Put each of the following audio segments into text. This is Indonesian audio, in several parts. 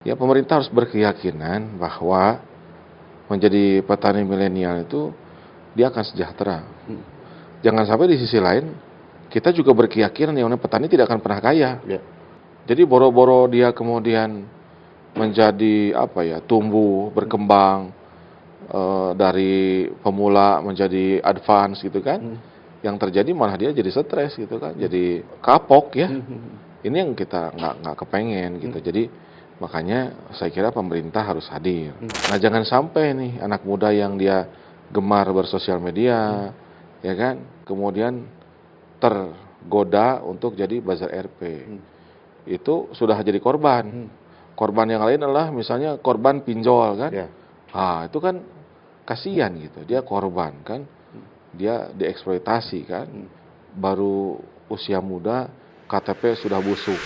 Ya, pemerintah harus berkeyakinan bahwa menjadi petani milenial itu dia akan sejahtera. Jangan sampai di sisi lain kita juga berkeyakinan yang namanya petani tidak akan pernah kaya. Ya. Jadi boro-boro dia kemudian menjadi tumbuh, berkembang dari pemula menjadi advance gitu kan. Yang terjadi malah dia jadi stres gitu kan, jadi kapok ya. Ini yang kita nggak kepengen gitu. Jadi makanya saya kira pemerintah harus hadir. Nah, jangan sampai nih anak muda yang dia gemar bersosial media, ya kan, kemudian tergoda untuk jadi buzzer RP. Itu sudah jadi korban. Korban yang lain adalah misalnya korban pinjol kan. Ya. Itu kan kasihan gitu. Dia korban kan. Dia dieksploitasi kan. Baru usia muda, KTP sudah busuk.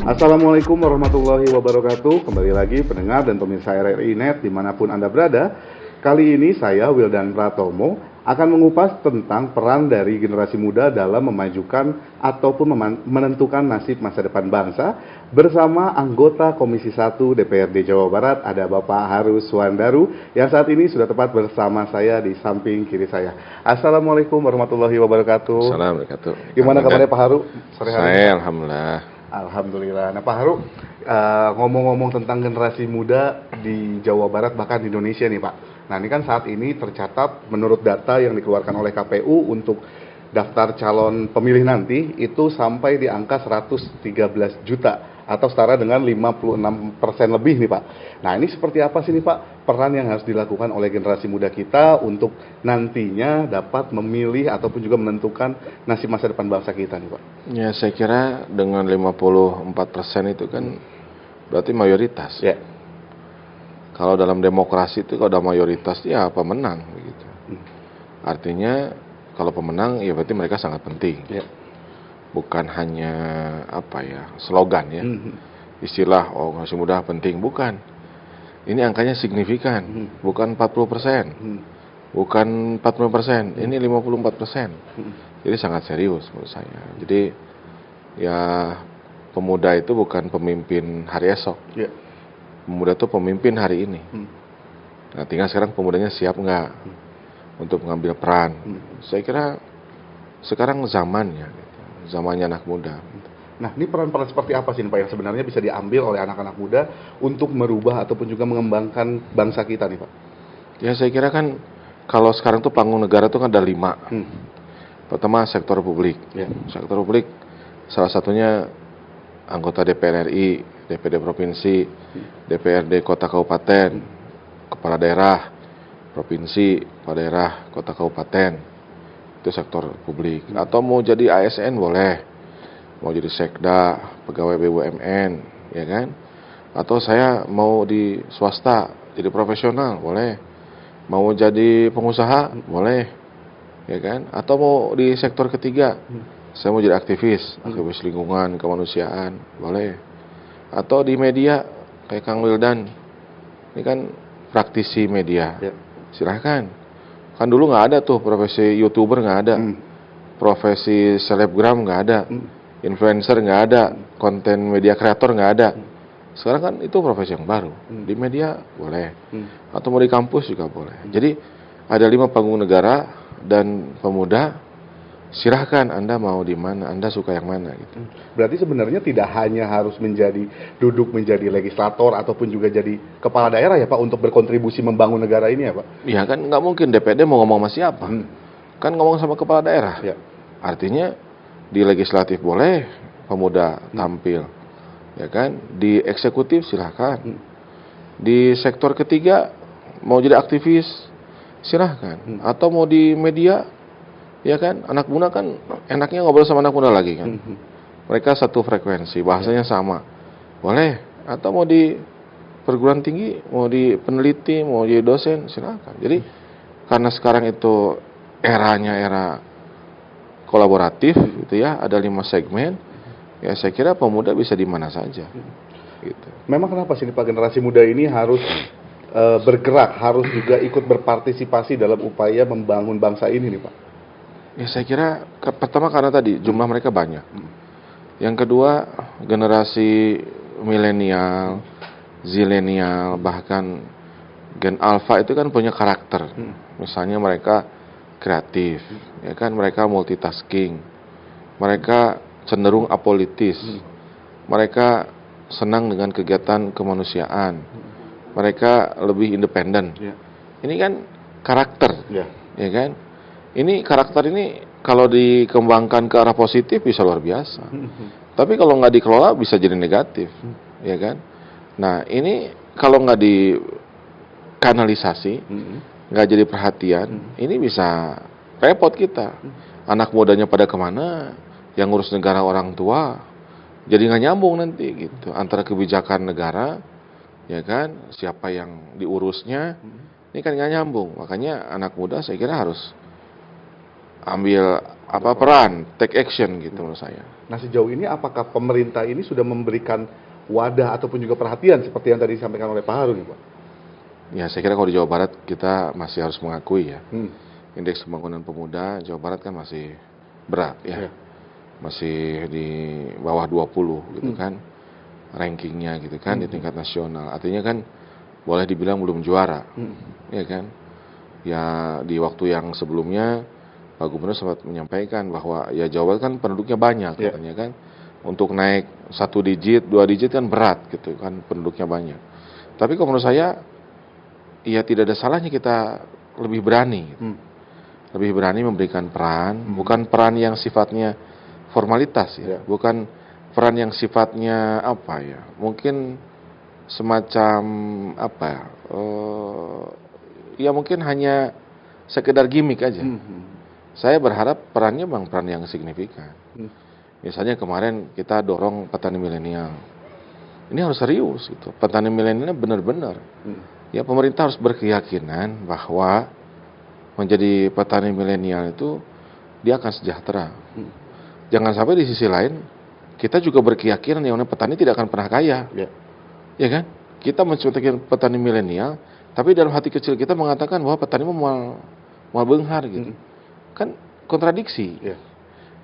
Assalamualaikum warahmatullahi wabarakatuh. Kembali lagi pendengar dan pemirsa RRI Net dimanapun Anda berada. Kali ini saya, Wildan Pratomo, akan mengupas tentang peran dari generasi muda dalam memajukan ataupun menentukan nasib masa depan bangsa bersama anggota Komisi 1 DPRD Jawa Barat, ada Bapak Haru Suwandaru yang saat ini sudah tepat bersama saya di samping kiri saya. Assalamualaikum warahmatullahi wabarakatuh. Assalamualaikum. Gimana kabarnya Pak Haru? Saya alhamdulillah. Alhamdulillah. Nah Pak Haru, ngomong-ngomong tentang generasi muda di Jawa Barat bahkan di Indonesia nih Pak. Nah ini kan saat ini tercatat menurut data yang dikeluarkan oleh KPU untuk daftar calon pemilih nanti itu sampai di angka 113 juta atau setara dengan 56% lebih nih Pak. Nah ini seperti apa sih nih Pak peran yang harus dilakukan oleh generasi muda kita untuk nantinya dapat memilih ataupun juga menentukan nasib masa depan bangsa kita nih Pak? Ya, saya kira dengan 54% itu kan berarti mayoritas. Ya. Kalau dalam demokrasi itu kalau ada mayoritas ya pemenang begitu. Artinya kalau pemenang ya berarti mereka sangat penting. Ya. Bukan hanya slogan ya. Istilah generasi muda penting, bukan. Ini angkanya signifikan, bukan 40%. Bukan 40%, ini 54%. Jadi sangat serius menurut saya. Jadi ya pemuda itu bukan pemimpin hari esok. Ya. Pemuda itu pemimpin hari ini. Nah, tinggal sekarang pemudanya siap nggak untuk mengambil peran. Saya kira sekarang zamannya, zamannya anak muda. Nah, ini peran-peran seperti apa sih Pak yang sebenarnya bisa diambil oleh anak-anak muda untuk merubah ataupun juga mengembangkan bangsa kita nih Pak? Ya, saya kira kan kalau sekarang tuh panggung negara tuh kan ada 5. Pertama sektor publik. Ya. Sektor publik salah satunya anggota DPR RI, DPD provinsi, DPRD kota kabupaten, kepala daerah provinsi, kepala daerah kota kabupaten. Itu sektor publik. Atau mau jadi ASN boleh. Mau jadi sekda, pegawai BUMN, ya kan? Atau saya mau di swasta, jadi profesional, boleh. Mau jadi pengusaha, boleh. Ya kan? Atau mau di sektor ketiga, saya mau jadi aktivis lingkungan, kemanusiaan, boleh. Atau di media, kayak Kang Wildan, ini kan praktisi media, silahkan. Kan dulu nggak ada tuh profesi YouTuber, nggak ada, profesi selebgram nggak ada, influencer nggak ada, konten media kreator nggak ada. Sekarang kan itu profesi yang baru, di media boleh, atau mau di kampus juga boleh. Jadi ada 5 panggung negara dan pemuda, silahkan Anda mau di mana, Anda suka yang mana gitu. Berarti sebenarnya tidak hanya harus duduk menjadi legislator ataupun juga jadi kepala daerah ya Pak untuk berkontribusi membangun negara ini ya Pak? Iya kan nggak mungkin DPD mau ngomong sama siapa, kan ngomong sama kepala daerah. Ya. Artinya di legislatif boleh pemuda tampil, ya kan? Di eksekutif silahkan. Di sektor ketiga mau jadi aktivis silahkan, atau mau di media. Ya kan, anak muda kan enaknya ngobrol sama anak muda lagi kan. Mereka satu frekuensi, bahasanya sama. Boleh. Atau mau di perguruan tinggi, mau di peneliti, mau jadi dosen, silakan. Jadi karena sekarang itu eranya era kolaboratif gitu ya, ada 5 segmen. Ya saya kira pemuda bisa di mana saja. Gitu. Memang kenapa sih Pak generasi muda ini harus bergerak, harus juga ikut berpartisipasi dalam upaya membangun bangsa ini nih Pak? Ya saya kira pertama karena tadi jumlah mereka banyak. Yang kedua generasi milenial, zilenial, bahkan gen alpha itu kan punya karakter. Misalnya mereka kreatif, ya kan, mereka multitasking, mereka cenderung apolitis, mereka senang dengan kegiatan kemanusiaan, mereka lebih independen. Ya. Ini kan karakter, Ya. ya kan? Ini karakter ini kalau dikembangkan ke arah positif bisa luar biasa. Tapi kalau nggak dikelola bisa jadi negatif, ya kan? Nah ini kalau nggak dikanalisasi, nggak jadi perhatian, ini bisa repot kita. Anak mudanya pada kemana? Yang ngurus negara orang tua, jadi nggak nyambung nanti gitu antara kebijakan negara, ya kan? Siapa yang diurusnya, ini kan nggak nyambung. Makanya anak muda saya kira harus ambil peran, take action gitu menurut saya. Nah sejauh ini apakah pemerintah ini sudah memberikan wadah ataupun juga perhatian seperti yang tadi disampaikan oleh Pak Haru nih Pak? Ya saya kira kalau di Jawa Barat kita masih harus mengakui ya, indeks pembangunan pemuda Jawa Barat kan masih berat ya. Masih di bawah 20 gitu kan rankingnya gitu kan di tingkat nasional. Artinya kan boleh dibilang belum juara, ya kan? Ya di waktu yang sebelumnya Pak Gubernur sempat menyampaikan bahwa ya Jawa Barat kan penduduknya banyak katanya kan, untuk naik 1 digit, 2 digit kan berat gitu kan, penduduknya banyak. Tapi kalau menurut saya ya tidak ada salahnya kita lebih berani gitu. Lebih berani memberikan peran, bukan peran yang sifatnya formalitas ya, bukan peran yang sifatnya apa ya, mungkin semacam apa ya, ya mungkin hanya sekedar gimmick aja. Saya berharap perannya memang peran yang signifikan. Misalnya kemarin kita dorong petani milenial, ini harus serius gitu. Petani milenial benar-benar, ya pemerintah harus berkeyakinan bahwa menjadi petani milenial itu dia akan sejahtera. Jangan sampai di sisi lain kita juga berkeyakinan yang namanya petani tidak akan pernah kaya, ya kan? Kita mencontohkan petani milenial, tapi dalam hati kecil kita mengatakan bahwa petani mau benghar gitu, kan kontradiksi.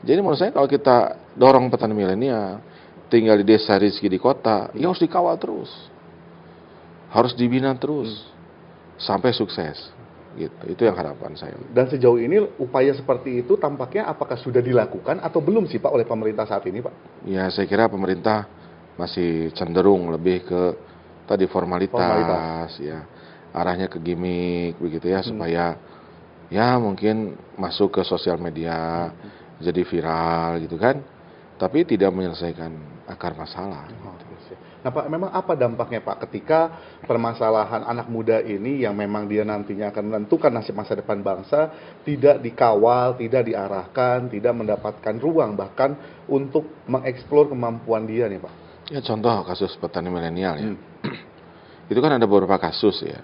Jadi menurut saya kalau kita dorong petani milenial tinggal di desa, rizki di kota, ya harus dikawal terus, harus dibina terus sampai sukses. Gitu. Itu yang harapan saya. Dan sejauh ini upaya seperti itu tampaknya apakah sudah dilakukan atau belum sih Pak oleh pemerintah saat ini Pak? Ya saya kira pemerintah masih cenderung lebih ke tadi formalitas. Ya arahnya ke gimmick begitu ya, supaya ya mungkin masuk ke sosial media jadi viral gitu kan, tapi tidak menyelesaikan akar masalah. Nah Pak, memang apa dampaknya Pak ketika permasalahan anak muda ini yang memang dia nantinya akan menentukan nasib masa depan bangsa tidak dikawal, tidak diarahkan, tidak mendapatkan ruang bahkan untuk mengeksplor kemampuan dia nih Pak? Ya contoh kasus petani milenial ya. Itu kan ada beberapa kasus ya.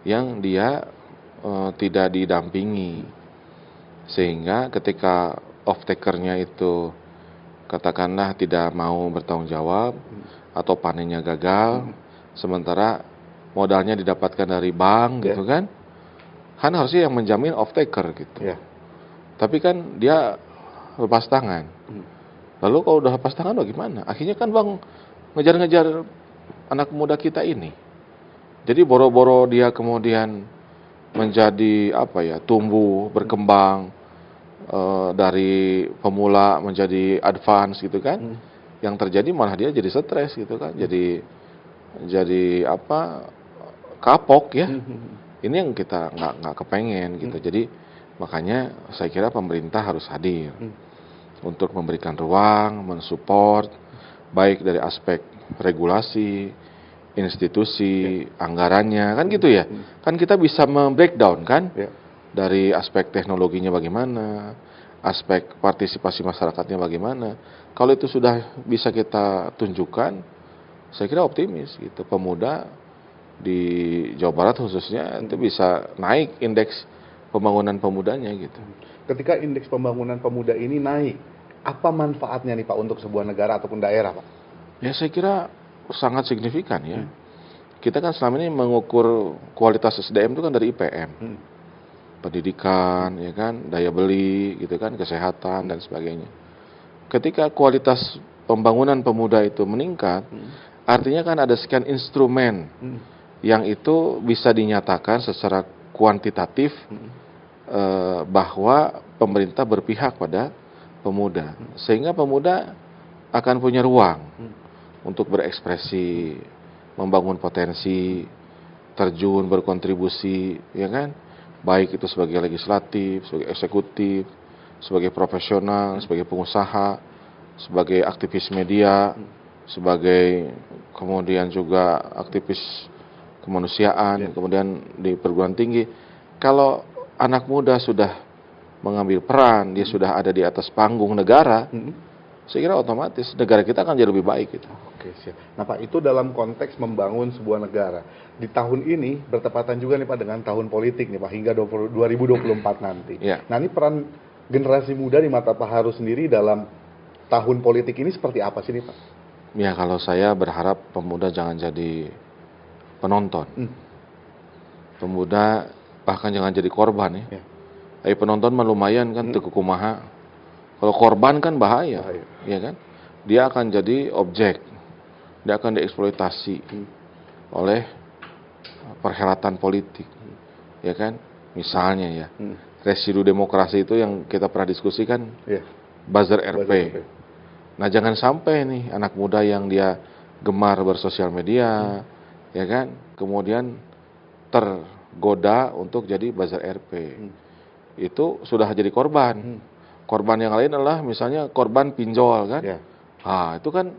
Yang dia tidak didampingi, sehingga ketika off takernya itu katakanlah tidak mau bertanggung jawab atau panennya gagal, sementara modalnya didapatkan dari bank gitu kan harusnya yang menjamin off taker gitu. Tapi kan dia lepas tangan. Lalu kalau udah lepas tangan bagaimana? Akhirnya kan bang ngejar-ngejar anak muda kita ini. Jadi boro-boro dia kemudian menjadi tumbuh berkembang dari pemula menjadi advance gitu kan. Yang terjadi malah dia jadi stres gitu kan, jadi kapok ya. Ini yang kita nggak kepengen gitu. Jadi makanya saya kira pemerintah harus hadir untuk memberikan ruang, mensupport baik dari aspek regulasi, institusi, anggarannya kan gitu ya. Kan kita bisa membreakdown kan dari aspek teknologinya bagaimana, aspek partisipasi masyarakatnya bagaimana. Kalau itu sudah bisa kita tunjukkan, saya kira optimis gitu. Pemuda di Jawa Barat khususnya itu bisa naik indeks pembangunan pemudanya gitu. Ketika indeks pembangunan pemuda ini naik, apa manfaatnya nih Pak untuk sebuah negara ataupun daerah Pak? Ya saya kira sangat signifikan ya. Kita kan selama ini mengukur kualitas SDM itu kan dari IPM. pendidikan, ya kan, daya beli, gitu kan, kesehatan dan sebagainya. Ketika kualitas pembangunan pemuda itu meningkat, artinya kan ada sekian instrumen yang itu bisa dinyatakan secara kuantitatif bahwa pemerintah berpihak pada pemuda, sehingga pemuda akan punya ruang untuk berekspresi, membangun potensi, terjun berkontribusi, ya kan, baik itu sebagai legislatif, sebagai eksekutif, sebagai profesional, sebagai pengusaha, sebagai aktivis media, sebagai kemudian juga aktivis kemanusiaan, kemudian di perguruan tinggi. Kalau anak muda sudah mengambil peran, dia sudah ada di atas panggung negara, saya kira otomatis negara kita akan jadi lebih baik gitu. Oke, siap. Nah Pak, itu dalam konteks membangun sebuah negara. Di tahun ini bertepatan juga nih Pak dengan tahun politik nih Pak, hingga 2024 nanti. Ya. Nah ini peran generasi muda di mata Pak Haru sendiri dalam tahun politik ini seperti apa sih nih Pak? Ya, kalau saya berharap pemuda jangan jadi penonton. Pemuda bahkan jangan jadi korban ya. Tapi penonton mah lumayan kan, teu kumaha. Kalau korban kan bahaya, ya kan? Dia akan jadi objek, dia akan dieksploitasi oleh perhelatan politik, ya kan? Misalnya ya, residu demokrasi itu yang kita pernah diskusikan, buzzer RP. Nah jangan sampai nih anak muda yang dia gemar bersosial media, ya kan? Kemudian tergoda untuk jadi buzzer RP. Itu sudah jadi korban. Korban yang lain adalah misalnya korban pinjol kan. Itu kan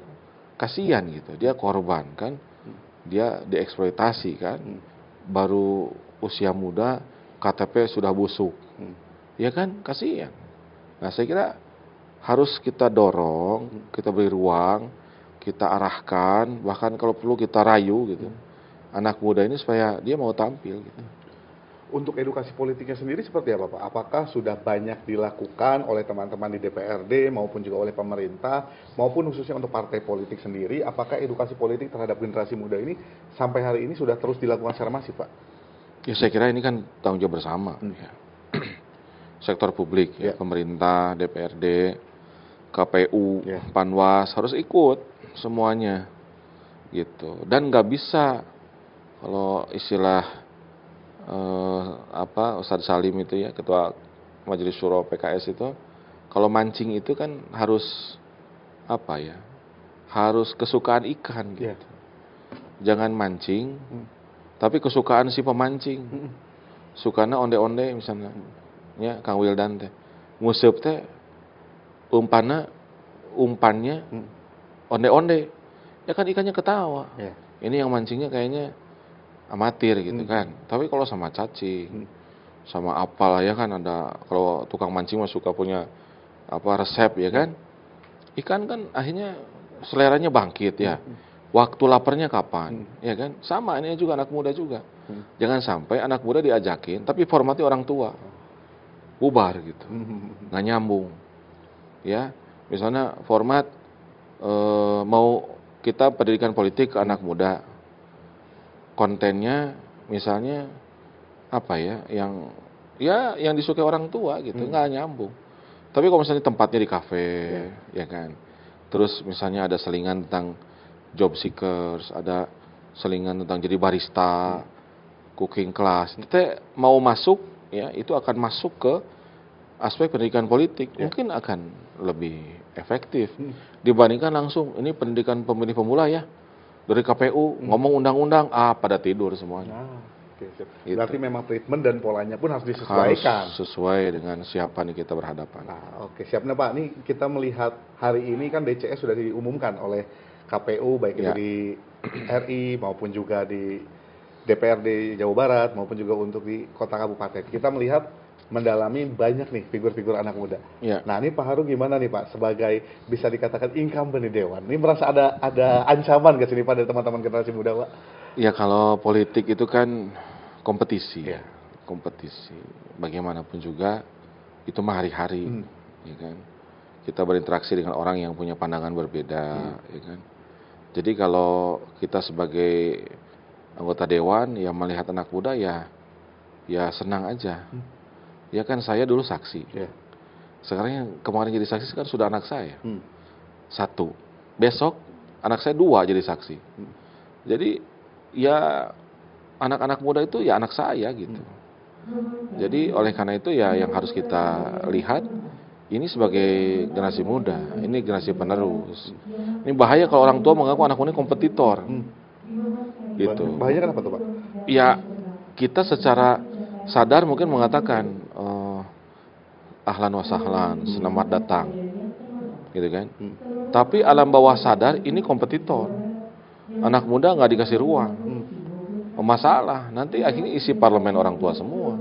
kasihan gitu. Dia korban kan. Dia dieksploitasi kan. Baru usia muda KTP sudah busuk. Ya kan, kasihan. Nah, saya kira harus kita dorong, kita beri ruang, kita arahkan, bahkan kalau perlu kita rayu gitu. Anak muda ini supaya dia mau tampil gitu. Untuk edukasi politiknya sendiri seperti apa Pak? Apakah sudah banyak dilakukan oleh teman-teman di DPRD maupun juga oleh pemerintah maupun khususnya untuk partai politik sendiri? Apakah edukasi politik terhadap generasi muda ini sampai hari ini sudah terus dilakukan secara masif Pak? Ya saya kira ini kan tanggung jawab bersama ya. Sektor publik ya, pemerintah, DPRD, KPU, Panwas harus ikut semuanya gitu. Dan nggak bisa kalau istilah Ustadz Salim itu ya, ketua Majelis Syuro PKS itu, kalau mancing itu kan harus harus kesukaan ikan gitu. Jangan mancing tapi kesukaan si pemancing. Sukana onde-onde misalnya ya, Kang Wildan teh nguseup teh umpannya onde-onde, ya kan ikannya ketawa. Ini yang mancingnya kayaknya amatir gitu kan. Tapi kalau sama cacing, sama apalah ya kan, ada kalau tukang mancing mah suka punya resep ya kan. Ikan kan akhirnya seleranya bangkit ya. Waktu laparnya kapan? Ya kan? Sama ini juga anak muda juga. Jangan sampai anak muda diajakin tapi formatnya orang tua. Bubar gitu. Nggak nyambung. Ya. Misalnya format mau kita pendidikan politik ke anak muda. Kontennya misalnya yang disukai orang tua gitu, nggak nyambung. Tapi kalau misalnya tempatnya di kafe, ya kan, terus misalnya ada selingan tentang job seekers, ada selingan tentang jadi barista, cooking class, kita mau masuk ya, itu akan masuk ke aspek pendidikan politik, mungkin akan lebih efektif dibandingkan langsung ini pendidikan pemilih pemula ya. Dari KPU ngomong undang-undang, pada tidur semuanya. Gitu. Berarti memang treatment dan polanya pun harus disesuaikan. Harus sesuai dengan siapa nih kita berhadapan. Siap. Nah Pak, ini kita melihat hari ini kan DCS sudah diumumkan oleh KPU, baik itu di RI maupun juga di DPRD Jawa Barat maupun juga untuk di kota kabupaten. Kita melihat mendalami banyak nih figur-figur anak muda. Nah ini Pak Haru gimana nih Pak, sebagai bisa dikatakan incumbent di Dewan, ini merasa ada ancaman gak sih nih Pak dari teman-teman generasi muda Pak? Ya kalau politik itu kan kompetisi ya, kompetisi. Bagaimanapun juga itu mah hari-hari, ya kan. Kita berinteraksi dengan orang yang punya pandangan berbeda, ya kan. Jadi kalau kita sebagai anggota Dewan yang melihat anak muda ya senang aja. Ya kan saya dulu saksi. Ya. Sekarang yang kemarin jadi saksi kan sudah anak saya. Hmm. 1. Besok anak saya 2 jadi saksi. Jadi ya anak-anak muda itu ya anak saya gitu. Jadi oleh karena itu ya yang harus kita lihat ini sebagai generasi muda, ini generasi penerus. Ini bahaya kalau orang tua mengaku anak muda kompetitor. Gitu. Bahaya kenapa tuh Pak? Ya kita secara sadar mungkin mengatakan ahlan wa sahlan, selamat datang. Gitu kan. Tapi alam bawah sadar ini kompetitor. Anak muda nggak dikasih ruang. Masalah, nanti akhirnya isi parlemen orang tua semua.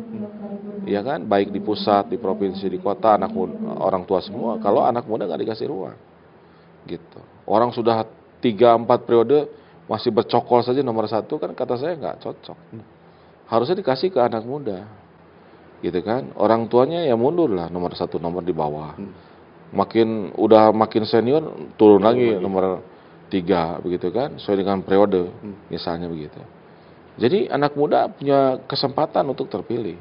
Iya kan, baik di pusat, di provinsi, di kota, orang tua semua. Kalau anak muda nggak dikasih ruang, gitu. Orang sudah 3-4 periode masih bercokol saja nomor 1 kan kata saya nggak cocok. Harusnya dikasih ke anak muda, gitu kan. Orang tuanya ya mundur lah nomor 1, nomor di bawah. Makin senior turun lagi nomor 3 begitu kan, sesuai dengan periode, misalnya begitu. Jadi anak muda punya kesempatan untuk terpilih.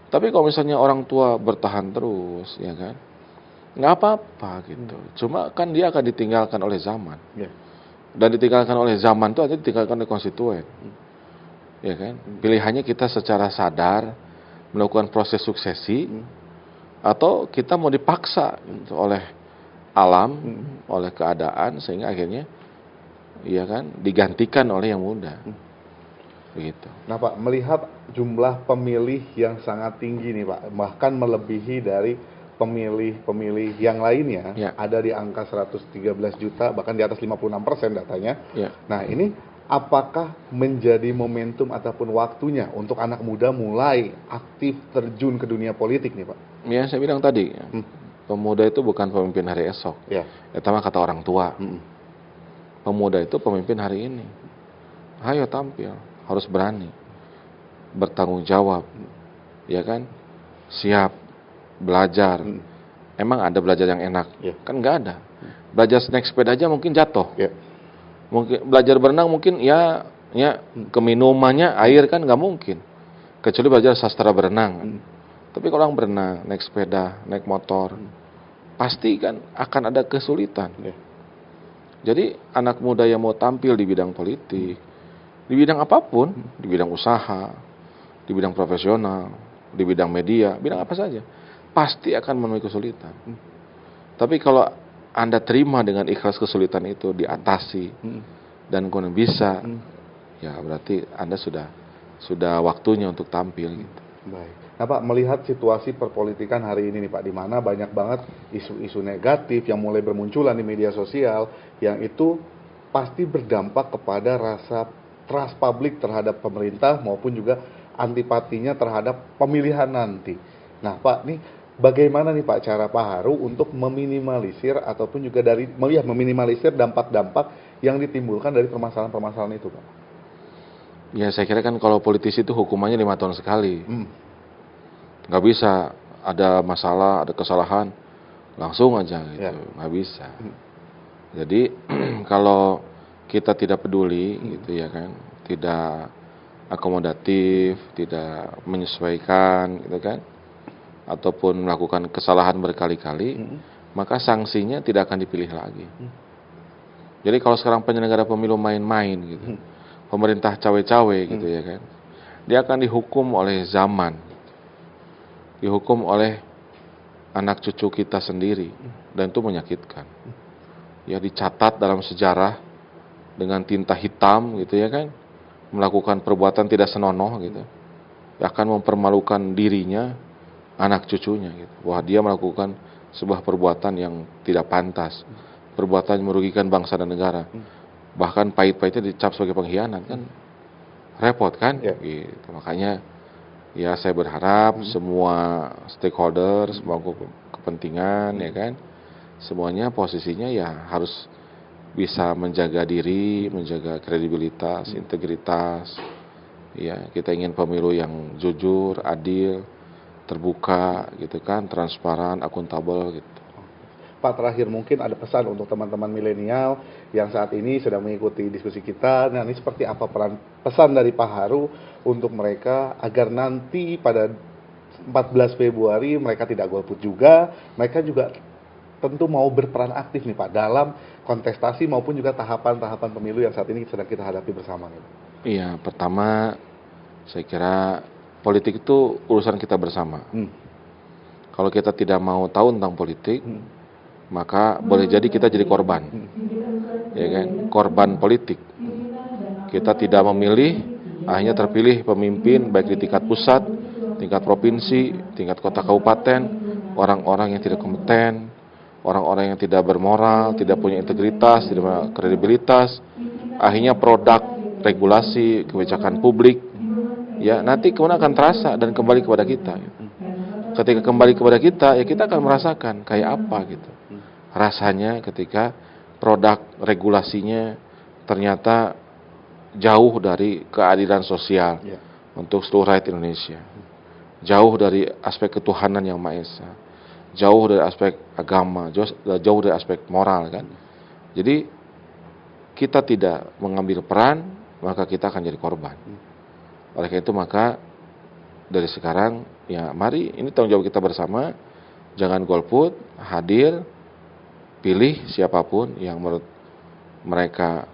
Tapi kalau misalnya orang tua bertahan terus, ya kan, nggak apa-apa gitu. Cuma kan dia akan ditinggalkan oleh zaman. Dan ditinggalkan oleh zaman itu artinya ditinggalkan oleh konstituen. Ya kan? Pilihannya kita secara sadar melakukan proses suksesi, atau kita mau dipaksa gitu, oleh alam, oleh keadaan, sehingga akhirnya, ya kan, digantikan oleh yang muda. Begitu. Nah Pak, melihat jumlah pemilih yang sangat tinggi nih Pak, bahkan melebihi dari pemilih-pemilih yang lainnya, ada di angka 113 juta, bahkan di atas 56% datanya. Nah ini apakah menjadi momentum ataupun waktunya untuk anak muda mulai aktif terjun ke dunia politik nih Pak? Ya saya bilang tadi, pemuda itu bukan pemimpin hari esok. Itu mah kata orang tua. Pemuda itu pemimpin hari ini. Ayo tampil. Harus berani, bertanggung jawab, ya kan, siap belajar. Emang ada belajar yang enak? Kan nggak ada. Belajar naik sepeda aja mungkin jatuh. Mungkin belajar berenang mungkin ya keminumannya air kan nggak mungkin. Kecuali belajar sastra berenang. Tapi kalau orang berenang, naik sepeda, naik motor, pasti kan akan ada kesulitan. Jadi anak muda yang mau tampil di bidang politik, di bidang apapun, di bidang usaha, di bidang profesional, di bidang media, bidang apa saja, pasti akan menemui kesulitan. Tapi kalau Anda terima dengan ikhlas kesulitan itu, diatasi, dan kemudian bisa, ya berarti Anda sudah waktunya untuk tampil gitu. Baik. Nah Pak, melihat situasi perpolitikan hari ini nih Pak, di mana banyak banget isu-isu negatif yang mulai bermunculan di media sosial, yang itu pasti berdampak kepada rasa trust publik terhadap pemerintah maupun juga antipatinya terhadap pemilihan nanti. Nah Pak, nih bagaimana nih Pak cara Pak Haru untuk meminimalisir ataupun juga meminimalisir dampak-dampak yang ditimbulkan dari permasalahan-permasalahan itu Pak? Ya saya kira kan kalau politisi itu hukumannya 5 tahun sekali. Nggak bisa ada masalah, ada kesalahan langsung aja gitu, nggak bisa. Jadi kalau kita tidak peduli gitu ya kan, tidak akomodatif, tidak menyesuaikan gitu kan, ataupun melakukan kesalahan berkali-kali, maka sanksinya tidak akan dipilih lagi. Jadi kalau sekarang penyelenggara pemilu main-main gitu, pemerintah cawe-cawe gitu ya kan, dia akan dihukum oleh zaman, dihukum oleh anak cucu kita sendiri, dan itu menyakitkan. Ya dicatat dalam sejarah dengan tinta hitam gitu ya kan, melakukan perbuatan tidak senonoh gitu, akan mempermalukan dirinya, anak cucunya gitu, bahwa dia melakukan sebuah perbuatan yang tidak pantas, perbuatan yang merugikan bangsa dan negara, bahkan pahit-pahitnya dicap sebagai pengkhianat kan, repot kan, gitu. Makanya ya saya berharap semua stakeholder, semua kepentingan ya kan, semuanya posisinya ya harus bisa menjaga diri, menjaga kredibilitas, integritas. Ya, kita ingin pemilu yang jujur, adil, terbuka gitu kan, transparan, akuntabel gitu. Pak, terakhir mungkin ada pesan untuk teman-teman milenial yang saat ini sedang mengikuti diskusi kita. Nah, ini seperti apa pesan dari Pak Haru untuk mereka agar nanti pada 14 Februari mereka tidak golput juga, mereka juga tentu mau berperan aktif nih Pak dalam kontestasi maupun juga tahapan-tahapan pemilu yang saat ini sedang kita hadapi bersama nih. Iya, pertama saya kira politik itu urusan kita bersama. Kalau kita tidak mau tahu tentang politik, maka boleh jadi kita jadi korban, ya kan? Korban politik. Kita tidak memilih, akhirnya terpilih pemimpin baik di tingkat pusat, tingkat provinsi, tingkat kota kabupaten, orang-orang yang tidak kompeten, orang-orang yang tidak bermoral, tidak punya integritas, tidak punya kredibilitas, akhirnya produk regulasi kebijakan publik, ya nanti kemudian akan terasa dan kembali kepada kita. Ketika kembali kepada kita, ya kita akan merasakan kayak apa gitu. Rasanya ketika produk regulasinya ternyata jauh dari keadilan sosial untuk seluruh rakyat Indonesia. Jauh dari aspek ketuhanan yang Maha Esa. Jauh dari aspek agama, jauh dari aspek moral kan. Jadi kita tidak mengambil peran, maka kita akan jadi korban. Oleh karena itu maka dari sekarang ya mari ini tanggung jawab kita bersama. Jangan golput, hadir, pilih siapapun yang menurut mereka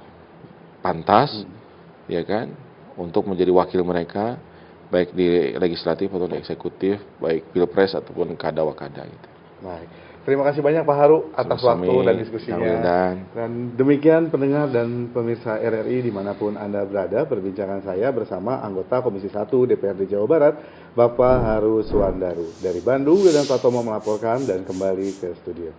pantas, ya kan, untuk menjadi wakil mereka baik di legislatif atau di eksekutif, baik pilpres ataupun kada wakada gitu. Baik. Terima kasih banyak Pak Haru atas waktu dan diskusinya. Dan demikian pendengar dan pemirsa RRI dimanapun Anda berada, perbincangan saya bersama anggota Komisi 1 DPRD Jawa Barat, Bapak Haru Suwandaru. Dari Bandung, Wildan Patomo melaporkan dan kembali ke studio.